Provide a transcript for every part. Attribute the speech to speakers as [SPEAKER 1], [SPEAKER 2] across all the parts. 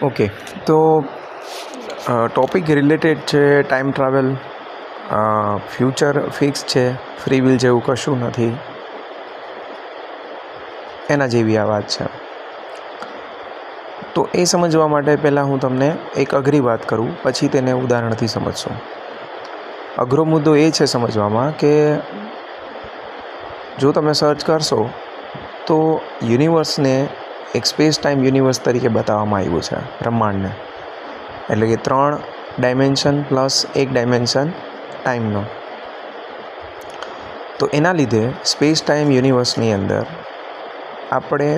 [SPEAKER 1] Okay, તો topic related છે time travel. Future fix છે, ફ્રી વિલ જેવું કશું નથી, એના જેવી આ વાત છે. તો એ સમજવા માટે પહેલાં હું તમને એક અઘરી વાત કરું, પછી તેને ઉદાહરણથી સમજશો. અઘરો મુદ્દો એ છે સમજવામાં કે જો તમે સર્ચ કરશો તો યુનિવર્સને એક સ્પેસ ટાઈમ યુનિવર્સ તરીકે બતાવવામાં આવ્યું છે, બ્રહ્માંડને. એટલે કે 3 ડાયમેન્શન પ્લસ 1 ડાયમેન્શન ટાઈમનો. તો એના લીધે સ્પેસ ટાઈમ યુનિવર્સની અંદર આપણે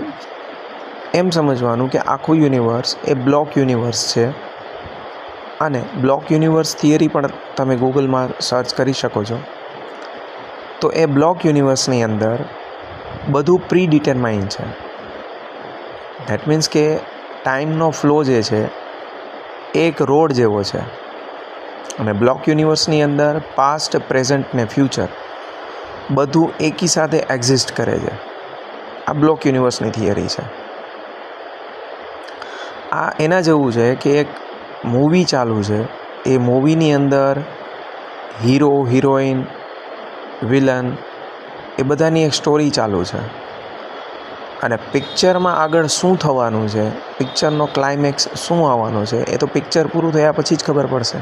[SPEAKER 1] એમ સમજવાનું કે આખું યુનિવર્સ એ બ્લોક યુનિવર્સ છે. અને બ્લોક યુનિવર્સ થિયરી પણ તમે ગૂગલમાં સર્ચ કરી શકો છો. તો એ બ્લોક યુનિવર્સની અંદર બધું પ્રી ડિટરમાઇન છે. ધેટ મીન્સ કે ટાઈમનો ફ્લો જે છે એ એક રોડ જેવો છે. અને બ્લોક યુનિવર્સની અંદર પાસ્ટ, પ્રેઝન્ટ ને ફ્યુચર બધું એકી સાથે એક્ઝિસ્ટ કરે છે. આ બ્લોક યુનિવર્સની થિયરી છે. આ એના જેવું છે કે એક મૂવી ચાલુ છે, એ મૂવીની અંદર હીરો, હિરોઈન, વિલન એ બધાની એક સ્ટોરી ચાલુ છે. અને પિક્ચરમાં આગળ શું થવાનું છે, પિક્ચરનો ક્લાઇમેક્સ શું આવવાનો છે, એ તો પિક્ચર પૂરું થયા પછી જ ખબર પડશે.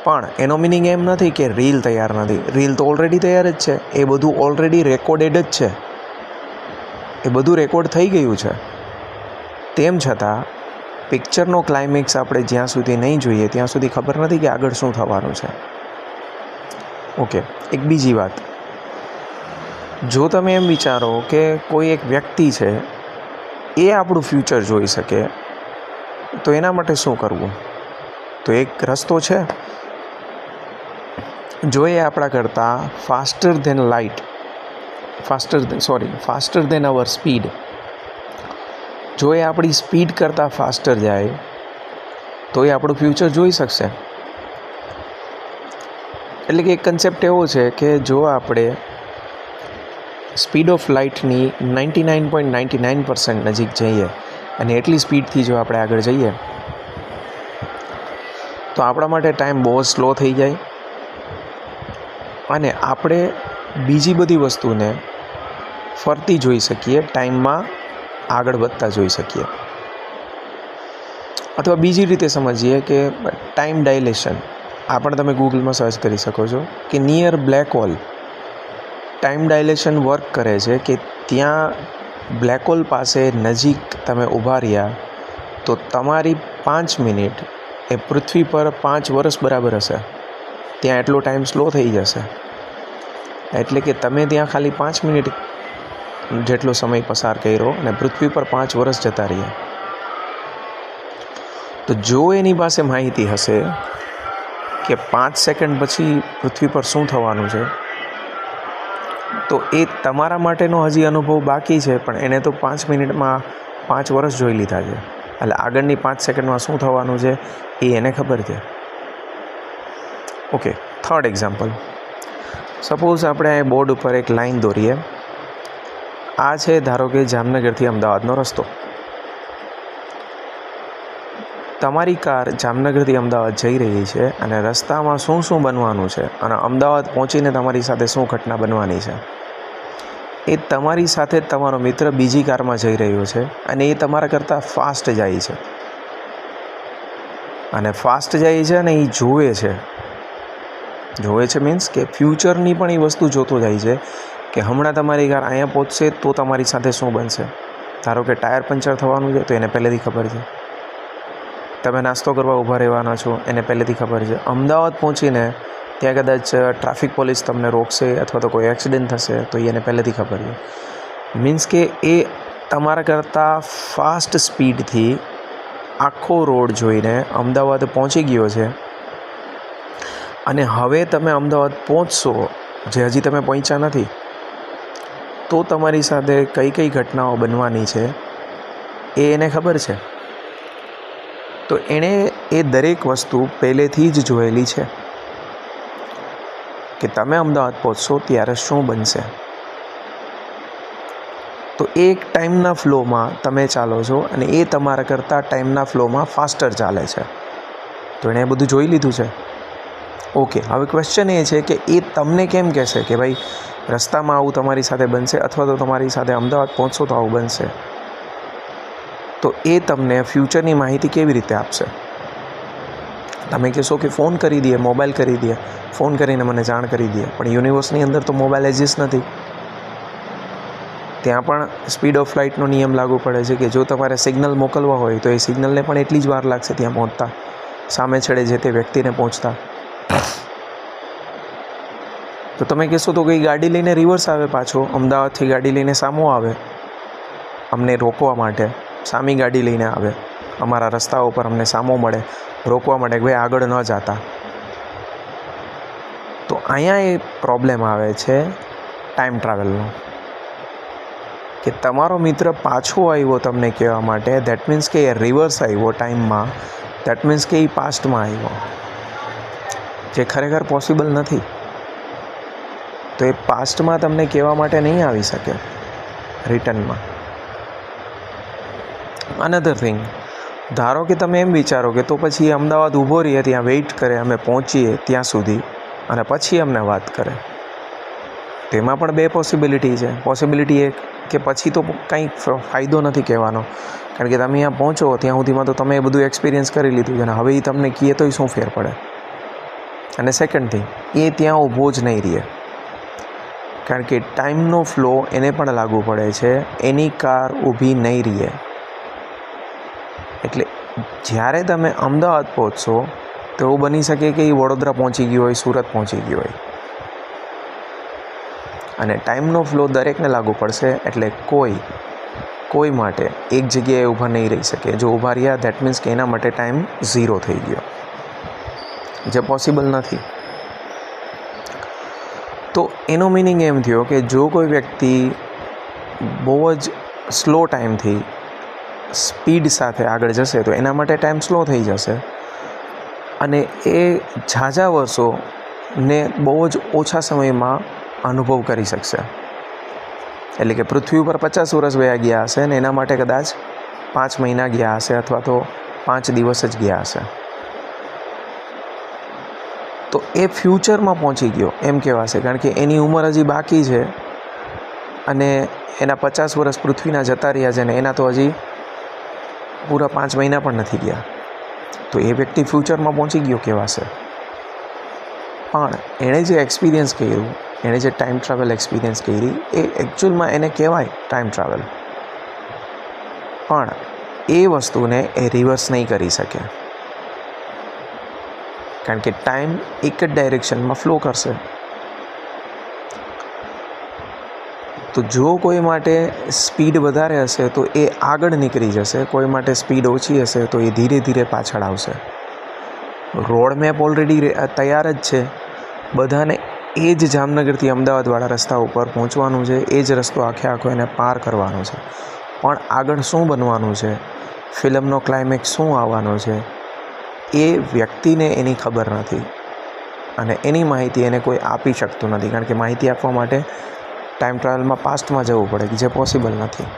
[SPEAKER 1] પણ એનો મિનિંગ એમ નથી કે રીલ તૈયાર નથી. રીલ તો ઓલરેડી તૈયાર જ છે. એ બધું ઓલરેડી રેકોર્ડેડ જ છે. એ બધું રેકોર્ડ થઈ ગયું છે. તેમ છતાં પિક્ચરનો ક્લાઇમેક્સ આપણે જ્યાં સુધી નહીં જોઈએ ત્યાં સુધી ખબર નથી કે આગળ શું થવાનું છે. ઓકે, એક બીજી વાત. જો તમે એમ વિચારો કે કોઈ એક વ્યક્તિ છે એ આપણું ફ્યુચર જોઈ શકે, તો એના માટે શું કરવું? તો એક રસ્તો છે. જો એ આપણા કરતાં ફાસ્ટર દેન અવર સ્પીડ, જો એ આપણી સ્પીડ કરતાં ફાસ્ટર જાય તો એ આપણું ફ્યુચર જોઈ શકશે. એટલે કે એક કન્સેપ્ટ એવો છે કે જો આપણે સ્પીડ ઓફ લાઇટની 99.99% નજીક જઈએ અને એટલી સ્પીડથી જો આપણે આગળ જઈએ તો આપણા માટે ટાઈમ બહુ સ્લો થઈ જાય અને આપણે બીજી બધી વસ્તુને ફરતી જોઈ શકીએ, ટાઈમમાં આગળ વધતા જોઈ શકીએ. અથવા બીજી રીતે સમજીએ કે ટાઈમ ડાયલેશન. આ પણ તમે ગૂગલમાં સર્ચ કરી શકો છો કે near black hole time dilation work કરે છે. કે ત્યાં બ્લેક હોલ પાસે નજીક તમે ઊભા રહ્યા તો તમારી 5 મિનિટ એ પૃથ્વી પર 5 વર્ષ બરાબર હશે. ત્યાં એટલો ટાઈમ સ્લો થઈ જશે. એટલે કે તમે ત્યાં ખાલી 5 મિનિટ જેટલો સમય પસાર કર્યો અને પૃથ્વી પર 5 વર્ષ જતા રહ્યા. તો જો એની પાસે માહિતી હશે કે 5 સેકન્ડ પછી પૃથ્વી પર શું થવાનું છે, તો એ તમારા માટેનો હજી અનુભવ બાકી છે, પણ એને તો 5 મિનિટમાં 5 વર્ષ જોઈ લીધા છે. એટલે આગળની 5 સેકન્ડમાં શું થવાનું છે એ એને ખબર છે. Okay, third example. સપોઝ આપણે અહીં બોર્ડ ઉપર એક લાઈન દોરીએ. આ છે ધારો કે જામનગરથી અમદાવાદનો રસ્તો. તમારી કાર જામનગરથી અમદાવાદ જઈ રહી છે અને રસ્તામાં શું શું બનવાનું છે અને અમદાવાદ પહોંચીને તમારી સાથે શું ઘટના બનવાની છે એ તમારી સાથે જ તમારો મિત્ર બીજી કારમાં જઈ રહ્યો છે અને એ તમારા કરતાં ફાસ્ટ જાય છે. અને ફાસ્ટ જાય છે અને એ જોવે છે મીન્સ કે ફ્યુચરની પણ એ વસ્તુ જોતો જાય છે કે હમણાં તમારી કાર અહીંયા પહોંચશે તો તમારી સાથે શું બનશે. ધારો કે ટાયર પંચર થવાનું છે તો એને પહેલેથી ખબર છે. તમે નાસ્તો કરવા ઊભા રહેવાના છો એને પહેલેથી ખબર છે. અમદાવાદ પહોંચીને ત્યાં કદાચ ટ્રાફિક પોલીસ તમને રોકશે અથવા તો કોઈ એક્સિડન્ટ થશે તો એને પહેલેથી ખબર છે. મીન્સ કે એ તમારા કરતાં ફાસ્ટ સ્પીડથી આખો રોડ જોઈને અમદાવાદ પહોંચી ગયો છે. અને હવે તમે અમદાવાદ પહોંચશો, જે હજી તમે પહોંચ્યા નથી, તો તમારી સાથે કઈ કઈ ઘટનાઓ બનવાની છે એ એને ખબર છે. તો એણે એ દરેક વસ્તુ પહેલેથી જ જોયેલી છે કે તમે અમદાવાદ પહોંચશો ત્યારે શું બનશે. તો એક ટાઈમના ફ્લોમાં તમે ચાલો છો અને એ તમારા કરતાં ટાઈમના ફ્લોમાં ફાસ્ટર ચાલે છે. તો એણે બધું જોઈ લીધું છે. ઓકે, હવે ક્વેશ્ચન એ છે કે એ તમને કેમ કહેશે કે ભાઈ રસ્તામાં આવું તમારી સાથે બનશે અથવા તો તમારી સાથે અમદાવાદ પહોંચશો તો આવું બનશે? તો એ તમને ફ્યુચરની માહિતી કેવી રીતે આપશે? તમે કહેશો કે ફોન કરી દે, મોબાઈલ કરી દે, ફોન કરીને મને જાણ કરી દે. પણ યુનિવર્સની અંદર તો મોબાઈલ એક્ઝિસ્ટ નથી. ત્યાં પણ સ્પીડ ઓફ લાઇટનો નિયમ લાગુ પડે છે કે જો તમારે સિગ્નલ મોકલવા હોય તો એ સિગ્નલને પણ એટલી જ વાર લાગશે ત્યાં પહોંચતા, સામે છેડે જે તે વ્યક્તિને પહોંચતા. તો તમે કહેશો તો કંઈ ગાડી લઈને રિવર્સ આવે, પાછો અમદાવાદથી ગાડી લઈને સામો આવે અમને રોકવા માટે, સામી ગાડી લઈને આવે અમારા રસ્તા ઉપર, અમને સામો મળે, રોકવા માટે કે ભાઈ આગળ ન જતા. તો અહીંયા એ પ્રોબ્લેમ આવે છે ટાઈમ ટ્રાવેલનો, કે તમારો મિત્ર પાછો આવ્યો તમને કહેવા માટે, દેટ મીન્સ કે એ રિવર્સ આવ્યો ટાઈમમાં, દેટ મીન્સ કે એ પાસ્ટમાં આવ્યો, જે ખરેખર પોસિબલ નથી. તો એ પાસ્ટમાં તમને કહેવા માટે નહીં આવી શકે રિટર્નમાં. અનધર થિંગ, ધારો કે તમે એમ વિચારો કે તો પછી અમદાવાદ ઊભો રહીએ, ત્યાં વેઇટ કરે, અમે પહોંચીએ ત્યાં સુધી અને પછી અમને વાત કરે. તેમાં પણ બે પોસિબિલિટી છે. પોસિબિલિટી એક કે પછી તો કંઈ ફાયદો નથી કહેવાનો, કારણ કે તમે અહીંયા પહોંચો ત્યાં સુધીમાં તો તમે એ બધું એક્સપિરિયન્સ કરી લીધું છે અને હવે એ તમને કહે તોય શું ફેર પડે. અને સેકન્ડ થિંગ, એ ત્યાં ઊભો જ નહીં રહે, કારણ કે ટાઈમનો ફ્લો એને પણ લાગુ પડે છે, એની કાર ઊભી નહીં રહે. એટલે જ્યારે તમે અમદાવાદ પહોંચશો તો એવું બની શકે કે એ વડોદરા પહોંચી ગયું હોય, સુરત પહોંચી ગયું હોય. અને ટાઈમનો ફ્લો દરેકને લાગુ પડશે, એટલે કોઈ માટે એક જગ્યાએ ઊભા નહીં રહી શકે. જો ઊભા રહ્યા દેટ મીન્સ કે એના માટે ટાઈમ ઝીરો થઈ ગયો, જે પોસિબલ નથી. તો એનો મિનિંગ એમ થયો કે જો કોઈ વ્યક્તિ બહુ જ સ્લો ટાઈમથી સ્પીડ સાથે આગળ જશે તો એના માટે ટાઈમ સ્લો થઈ જશે, અને એ ઝાઝા વર્ષોને બહુ જ ઓછા સમયમાં અનુભવ કરી શકશે. એટલે કે પૃથ્વી ઉપર 50 વર્ષ વયા ગયા હશે ને એના માટે કદાચ 5 મહિના ગયા હશે અથવા તો 5 દિવસ જ ગયા હશે. તો એ ફ્યુચરમાં પહોંચી ગયો એમ કહેવાશે, કારણ કે એની ઉંમર હજી બાકી છે અને એના 50 વર્ષ પૃથ્વીના જતા રહ્યા છે ને એના તો હજી પૂરા 5 મહિના પણ નથી ગયા. તો એ વ્યક્તિ ફ્યુચરમાં પહોંચી ગયો કહેવાશે. પણ એણે જે એક્સપિરિયન્સ કર્યું, એણે જે ટાઈમ ટ્રાવેલ એક્સપિરિયન્સ કરી, એ એકચ્યુઅલમાં એને કહેવાય ટાઈમ ટ્રાવેલ. પણ એ વસ્તુને એ રિવર્સ નહીં કરી શકે, કારણ કે ટાઈમ એક જ ડાયરેક્શનમાં ફ્લો કરશે. તો જો કોઈ માટે સ્પીડ વધારે હશે તો એ આગળ નીકળી જશે, કોઈ માટે સ્પીડ ઓછી હશે તો એ ધીરે ધીરે પાછળ આવશે. રોડ મેપ ઓલરેડી તૈયાર જ છે, બધાને એ જ જામનગરથી અમદાવાદવાળા રસ્તા ઉપર પહોંચવાનું છે, એ જ રસ્તો આખો એને પાર કરવાનો છે. પણ આગળ શું બનવાનું છે, ફિલ્મનો ક્લાઇમેક્સ શું આવવાનો છે, એ વ્યક્તિને એની ખબર નથી અને એની માહિતી એને કોઈ આપી શકતું નથી, કારણ કે માહિતી આપવા માટે ટાઈમ ટ્રાવેલમાં પાસ્ટમાં જવું પડે, જે પોસિબલ નથી.